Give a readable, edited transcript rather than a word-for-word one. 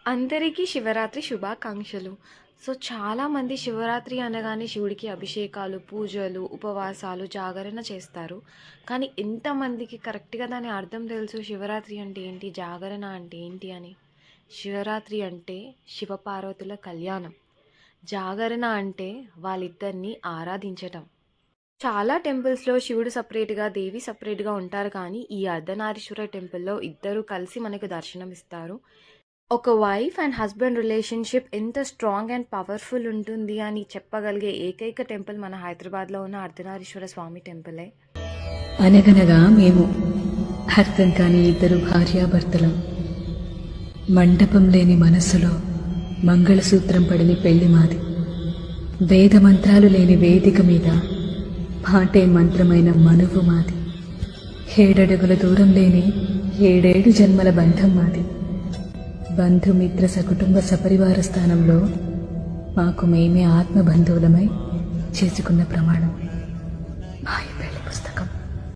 అందరికీ శివరాత్రి శుభాకాంక్షలు. చాలామంది శివరాత్రి అనగానే శివుడికి అభిషేకాలు, పూజలు, ఉపవాసాలు, జాగరణ చేస్తారు. కానీ ఎంతమందికి కరెక్ట్‌గా దాని అర్థం తెలుసు శివరాత్రి అంటే ఏంటి? జాగరణ అంటే ఏంటి అని? శివరాత్రి అంటే శివపార్వతుల కళ్యాణం. జాగరణ అంటే వాళ్ళిద్దరిని ఆరాధించటం. చాలా టెంపుల్స్‌లో శివుడు సెపరేట్‌గా, దేవి సెపరేట్‌గా ఉంటారు కానీ, ఈ అర్ధనారీశ్వర టెంపుల్‌లో ఇద్దరూ కలిసి మనకు దర్శనమిస్తారు. ఒక వైఫ్ అండ్ హస్బెండ్ రిలేషన్‌షిప్ ఎంత స్ట్రాంగ్ అండ్ పవర్‌ఫుల్ ఉంటుంది అని చెప్పగలిగే ఏకైక టెంపుల్ మన హైదరాబాద్‌లో ఉన్న అర్ధనారీశ్వర స్వామి టెంపులే. అనగనగా మేము అర్థం కాని ఇద్దరు భార్యాభర్తలం. మండపం లేని మనస్సులో మంగళసూత్రం పడని పెళ్లి మాది. వేద మంత్రాలు లేని వేదిక మీద పాటే మంత్రమైన మనువు మాది. 7 అడుగుల దూరం లేని 7 జన్మల బంధం మాది. బంధుమిత్ర సకుటుంబ సపరివార స్థానంలో మాకు మేమే ఆత్మబంధువులమై చేసుకున్న ప్రమాణం మా ఈ పెళ్లి.